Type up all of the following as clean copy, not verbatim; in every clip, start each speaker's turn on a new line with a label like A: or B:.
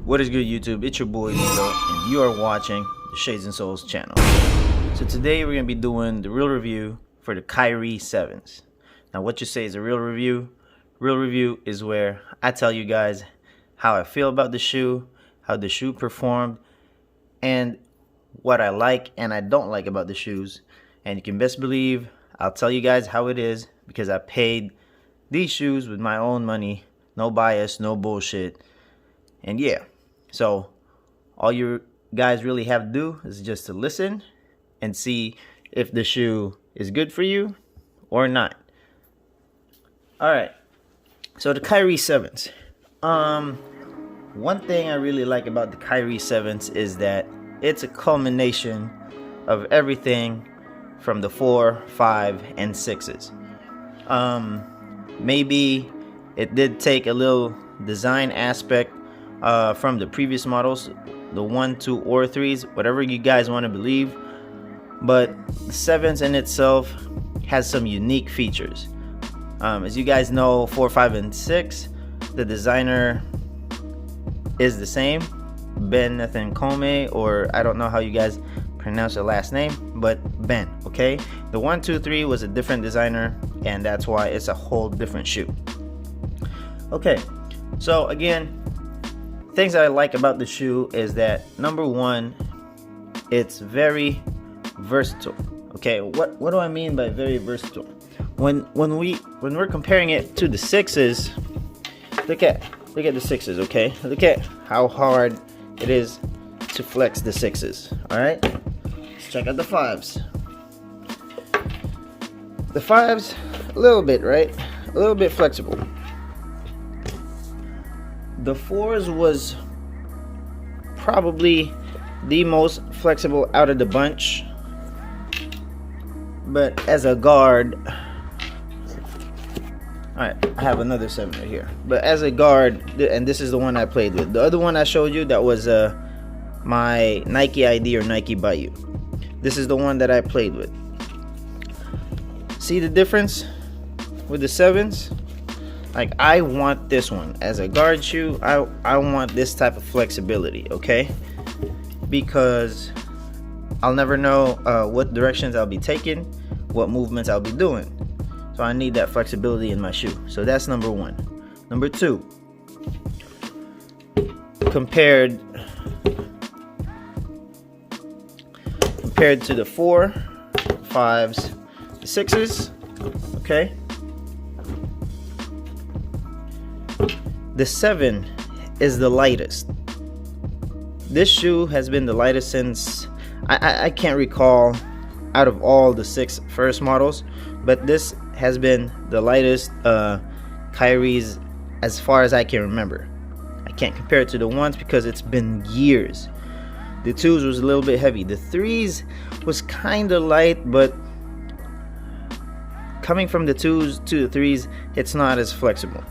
A: What is good, YouTube? It's your boy Nito, and you are watching the ShadeSnSoleS channel. So today we're gonna be doing the real review for the Kyrie 7s. Now, what you say is a real review? Real review is where I tell you guys how I feel about the shoe, how the shoe performed, and what I like and I don't like about the shoes. And you can best believe I'll tell you guys how it is, because I paid these shoes with my own money. No bias, no bullshit. And yeah, so all you guys really have to do is just to listen and see if the shoe is good for you or not. Alright, so the Kyrie 7s. One thing I really like about the Kyrie 7s is that it's a culmination of everything from the 4, 5, and 6s. Maybe it did take a little design aspect from the previous models, the 1, 2, or 3s, whatever you guys want to believe, but the 7s in itself has some unique features. As you guys know, 4, 5, and 6, the designer is the same, Ben Nathan Comey, or I don't know how you guys pronounce the last name, but Ben, okay? The 1, 2, 3 was a different designer, and that's why it's a whole different shoe. Okay, so again, things I like about the shoe is that, number one, it's very versatile. Okay, what do I mean by very versatile? When we're comparing it to the 6s, look at the 6s, okay? Look at how hard it is to flex the 6s. All right, let's check out the 5s. The 5s, a little bit, right? A little bit flexible. The 4s was probably the most flexible out of the bunch, but as a guard, alright, I have another 7 right here, but as a guard, and this is the one I played with. The other one I showed you, that was my Nike ID or Nike Bayou. This is the one that I played with. See the difference with the 7s? Like, I want this one as a guard shoe. I want this type of flexibility, okay? Because I'll never know what directions I'll be taking, what movements I'll be doing. So I need that flexibility in my shoe. So that's number one. Number two, compared to the 4, 5s, the 6s, okay? The 7 is the lightest. This shoe has been the lightest since I can't recall out of all the 6 first models, but this has been the lightest Kyrie's as far as I can remember. I can't compare it to the 1s because it's been years. The 2s was a little bit heavy. The 3s was kind of light, but coming from the 2s to the 3s, it's not as flexible.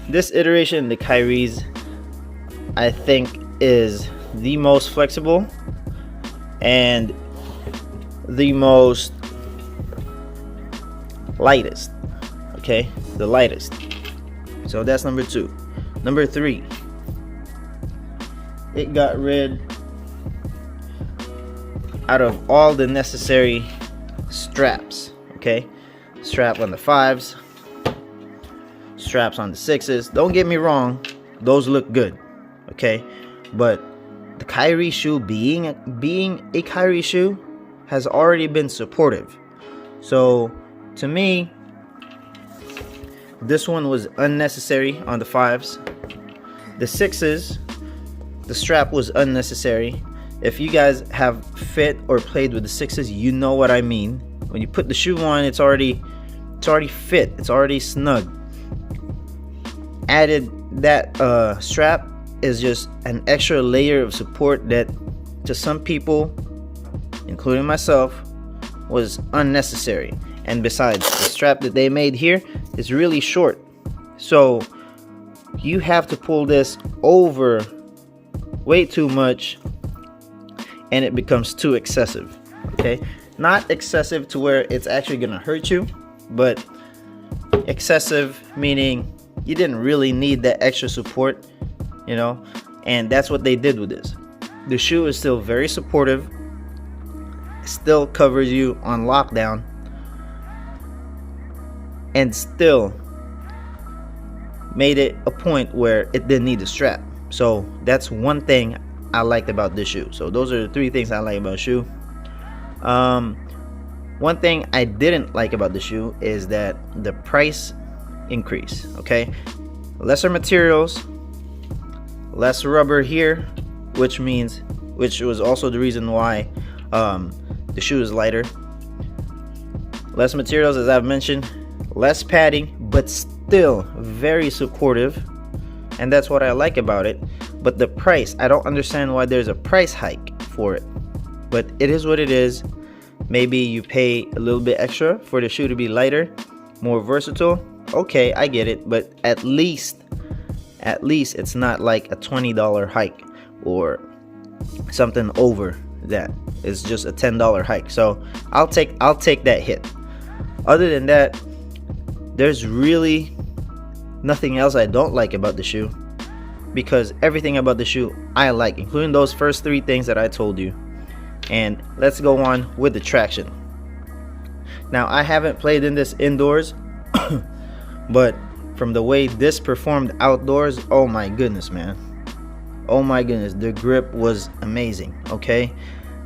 A: This iteration, the Kyrie's, I think is the most flexible and the most lightest. Okay, the lightest. So that's number 2. Number 3, it got rid out of all the necessary straps. Okay, strap on the 5s, straps on the 6s. Don't get me wrong, those look good, okay? But the Kyrie shoe, being a Kyrie shoe, has already been supportive. So to me, this one was unnecessary on the 5s. The 6s, the strap was unnecessary. If you guys have fit or played with the 6s, you know what I mean. When you put the shoe on, it's already fit, it's already snug. Added that strap is just an extra layer of support that to some people, including myself, was unnecessary. And besides, the strap that they made here is really short, so you have to pull this over way too much and it becomes too excessive. Okay, not excessive to where it's actually gonna hurt you, but excessive meaning you didn't really need that extra support you know, and that's what they did with this. The shoe is still very supportive, still covers you on lockdown, and still made it a point where it didn't need a strap. So that's one thing I liked about this shoe. So those are the 3 things I like about the shoe. One thing I didn't like about the shoe is that the price increase. Okay, lesser materials, less rubber here, which was also the reason why the shoe is lighter. Less materials, as I've mentioned, less padding, but still very supportive, and that's what I like about it. But the price, I don't understand why there's a price hike for it, but it is what it is. Maybe you pay a little bit extra for the shoe to be lighter, more versatile. Okay, I get it, but at least it's not like a $20 hike or something over that. It's just a $10 hike. So I'll take that hit. Other than that, there's really nothing else I don't like about the shoe, because everything about the shoe I like, including those first 3 things that I told you. And let's go on with the traction. Now, I haven't played in this indoors, but from the way this performed outdoors, oh my goodness, man. Oh my goodness, the grip was amazing. Okay,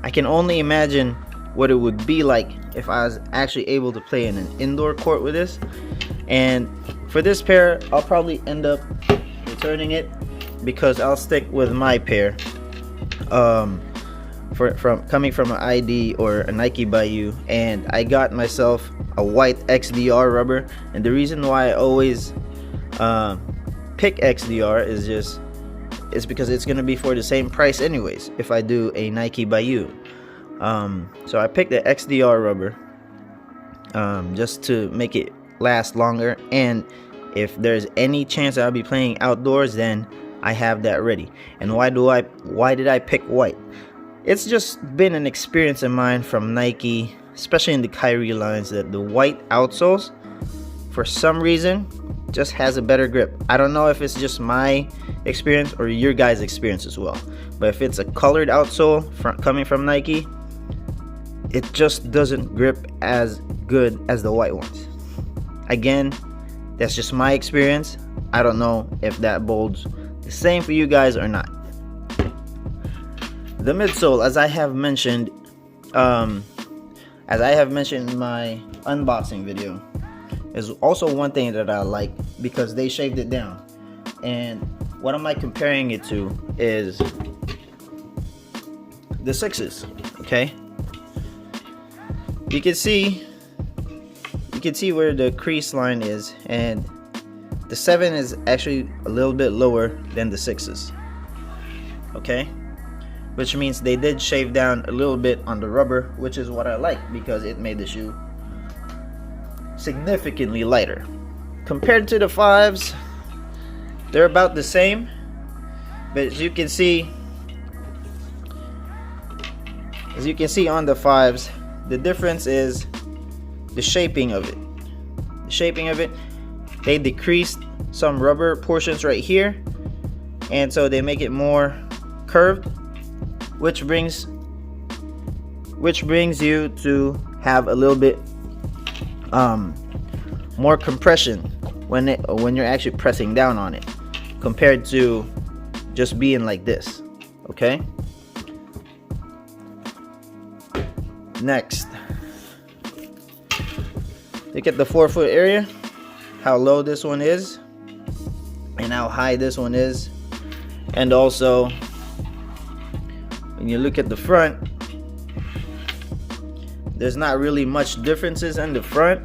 A: I can only imagine what it would be like if I was actually able to play in an indoor court with this. And for this pair, I'll probably end up returning it, because I'll stick with my pair. Coming from an ID or a Nike Bayou, and I got myself a white XDR rubber. And the reason why I always pick XDR is because it's gonna be for the same price anyways if I do a Nike Bayou. So I picked the XDR rubber just to make it last longer, and if there's any chance I'll be playing outdoors, then I have that ready. And why did I pick white? It's just been an experience of mine from Nike, especially in the Kyrie lines, that the white outsoles, for some reason, just has a better grip. I don't know if it's just my experience or your guys' experience as well, but if it's a colored outsole coming from Nike, it just doesn't grip as good as the white ones. Again, that's just my experience. I don't know if that bolds the same for you guys or not. The midsole, as I have mentioned in my unboxing video, is also one thing that I like, because they shaved it down. And what am I comparing it to is the 6s. Okay, you can see where the crease line is, and the 7 is actually a little bit lower than the 6s. Okay, which means they did shave down a little bit on the rubber, which is what I like, because it made the shoe significantly lighter. Compared to the 5s, they're about the same, but as you can see on the 5s, the difference is the shaping of it. They decreased some rubber portions right here, and so they make it more curved, which brings you to have a little bit more compression when you're actually pressing down on it, compared to just being like this. Okay, next, look at the forefoot area, how low this one is and how high this one is. And also, when you look at the front, there's not really much differences in the front,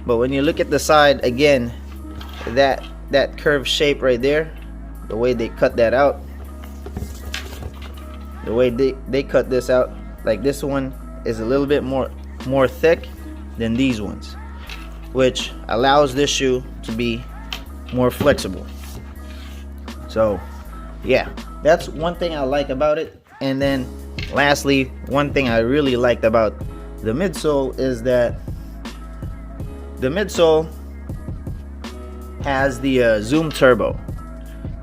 A: but when you look at the side, again, that curved shape right there, the way they cut that out, the way they cut this out, like this one is a little bit more thick than these ones, which allows this shoe to be more flexible. So yeah, that's one thing I like about it. And then lastly, one thing I really liked about the midsole is that the midsole has the Zoom Turbo.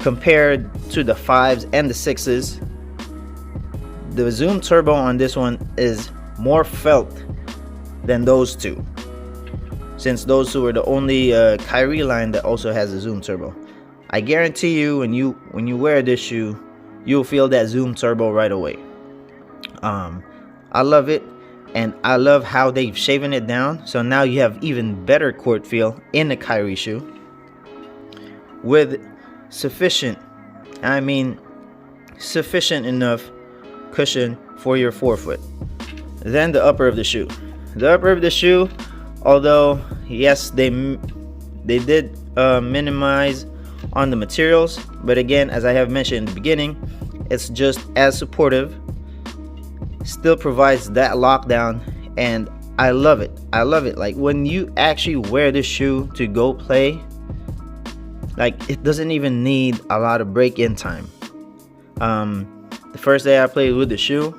A: compared to the 5s and the 6s, the Zoom Turbo on this one is more felt than those two, since those two are the only Kyrie line that also has a Zoom Turbo. I guarantee you, when you wear this shoe, you'll feel that Zoom Turbo right away. I love it, and I love how they've shaven it down, so now you have even better court feel in the Kyrie shoe with sufficient enough cushion for your forefoot. Then the upper of the shoe. The upper of the shoe, although yes, they did minimize on the materials, but again, as I have mentioned in the beginning, it's just as supportive, still provides that lockdown, and I love it. I love it. Like, when you actually wear this shoe to go play, like, it doesn't even need a lot of break-in time. The first day I played with the shoe,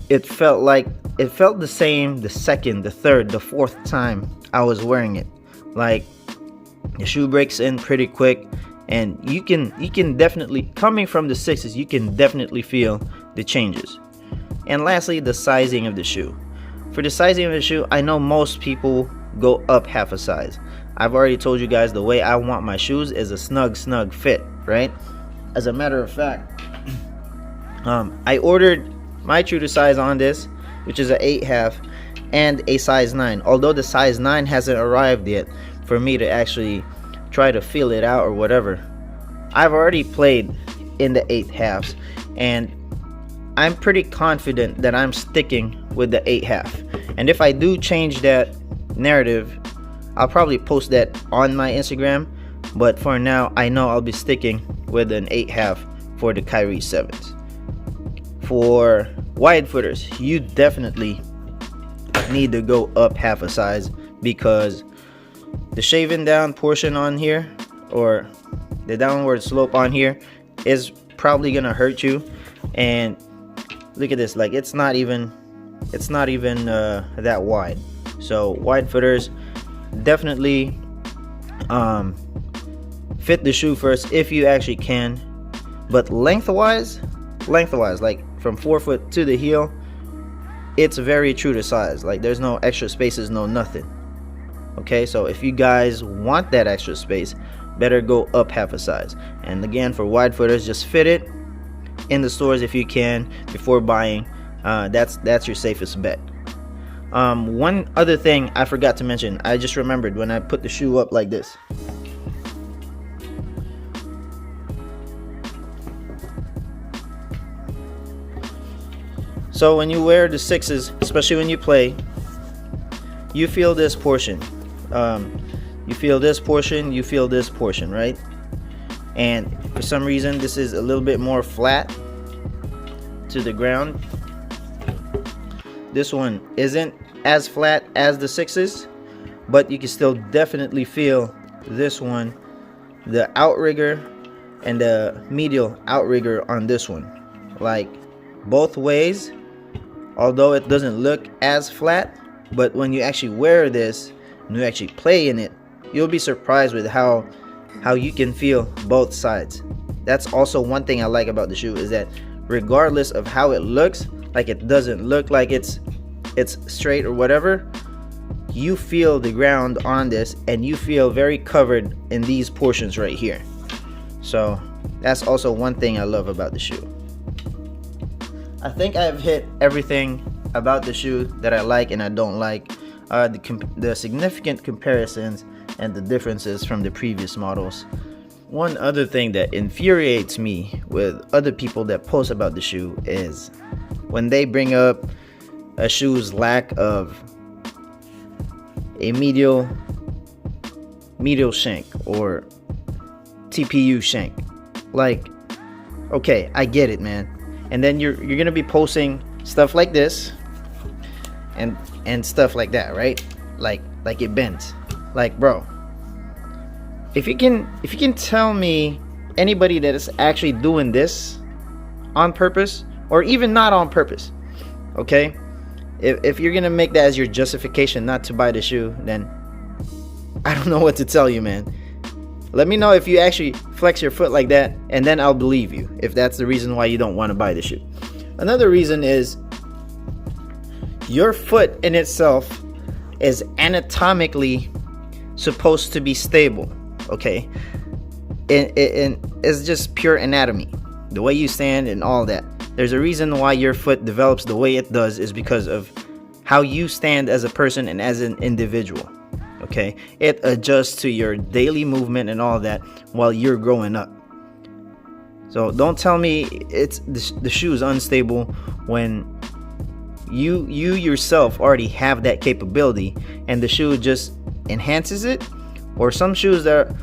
A: it felt the same the second, the third, the fourth time I was wearing it. Like, the shoe breaks in pretty quick, and you can definitely, coming from the 6s, you can definitely feel the changes. And lastly, the sizing of the shoe. For the sizing of the shoe, I know most people go up half a size. I've already told you guys the way I want my shoes is a snug fit, right? As a matter of fact, I ordered my true to size on this, which is an 8.5 and a size 9, although the size 9 hasn't arrived yet for me to actually try to feel it out or whatever. I've already played in the 8.5s, and I'm pretty confident that I'm sticking with the 8.5. And if I do change that narrative, I'll probably post that on my Instagram, but for now, I know I'll be sticking with an 8.5 for the Kyrie 7s. For wide footers, you definitely need to go up half a size, because the shaven down portion on here, or the downward slope on here, is probably gonna hurt you. And look at this, like, it's not even that wide. So wide footers, definitely fit the shoe first if you actually can. But lengthwise, like from forefoot to the heel, it's very true to size. Like, there's no extra spaces, no nothing. Okay, so if you guys want that extra space, better go up half a size. And again, for wide footers, just fit it in the stores if you can before buying. That's your safest bet. One other thing I forgot to mention, I just remembered when I put the shoe up like this. So when you wear the 6s, especially when you play, you feel this portion. You feel this portion, you feel this portion, right? And for some reason, this is a little bit more flat to the ground. This one isn't as flat as the 6s, but you can still definitely feel this one, the outrigger and the medial outrigger on this one. Like, both ways, although it doesn't look as flat, but when you actually wear this and you actually play in it, you'll be surprised with how you can feel both sides. That's also one thing I like about the shoe, is that regardless of how it looks, like, it doesn't look like it's straight or whatever, you feel the ground on this, and you feel very covered in these portions right here. So that's also one thing I love about the shoe. I think I've hit everything about the shoe that I like and I don't like, the significant comparisons and the differences from the previous models. One other thing that infuriates me with other people that post about the shoe is when they bring up a shoe's lack of a medial shank or TPU shank. Like, okay, I get it, man. And then you're gonna be posting stuff like this and stuff like that, right? Like it bends. Like, bro, if you can tell me anybody that is actually doing this on purpose, or even not on purpose, okay? If you're gonna make that as your justification not to buy the shoe, then I don't know what to tell you, man. Let me know if you actually flex your foot like that, and then I'll believe you if that's the reason why you don't want to buy the shoe. Another reason is your foot in itself is anatomically supposed to be stable, okay? It's just pure anatomy, the way you stand and all that. There's a reason why your foot develops the way it does, is because of how you stand as a person and as an individual, okay? It adjusts to your daily movement and all that while you're growing up. So don't tell me it's the shoe is unstable when you yourself already have that capability, and the shoe just enhances it. Or some shoes that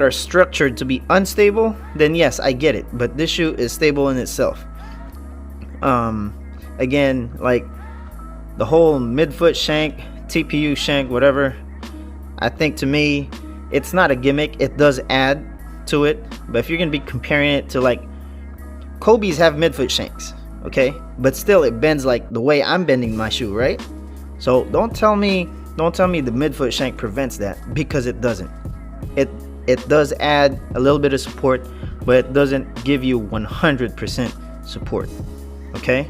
A: are structured to be unstable, then yes, I get it. But this shoe is stable in itself. Again, like the whole midfoot shank, TPU shank, whatever, I think to me it's not a gimmick. It does add to it. But if you're gonna be comparing it to, like, Kobe's have midfoot shanks, okay, but still it bends like the way I'm bending my shoe, right? So don't tell me the midfoot shank prevents that, because it doesn't. It does add a little bit of support, but it doesn't give you 100% support, okay?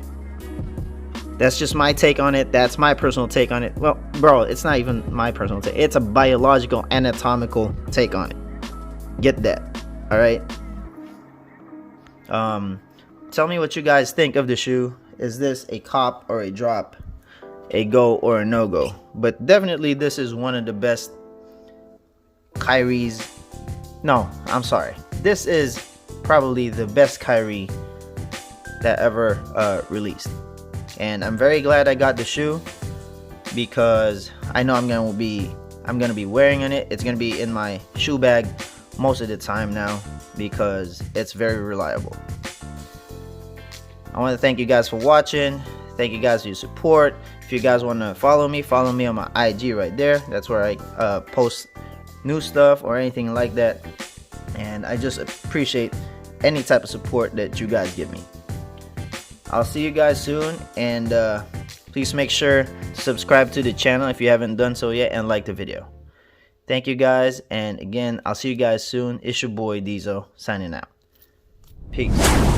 A: That's just my take on it. That's my personal take on it. Well, bro, it's not even my personal take. It's a biological, anatomical take on it. Get that, all right? Tell me what you guys think of the shoe. Is this a cop or a drop, a go or a no-go? But definitely this is one of the best Kyrie's. No, I'm sorry. This is probably the best Kyrie that ever released. And I'm very glad I got the shoe, because I know I'm gonna be wearing it. It's gonna be in my shoe bag most of the time now, because it's very reliable. I want to thank you guys for watching. Thank you guys for your support. If you guys want to follow me on my IG right there. That's where I post new stuff or anything like that. And I just appreciate any type of support that you guys give me. I'll see you guys soon, and please make sure to subscribe to the channel if you haven't done so yet, and like the video. Thank you guys, and again, I'll see you guys soon. It's your boy Diesel signing out. Peace.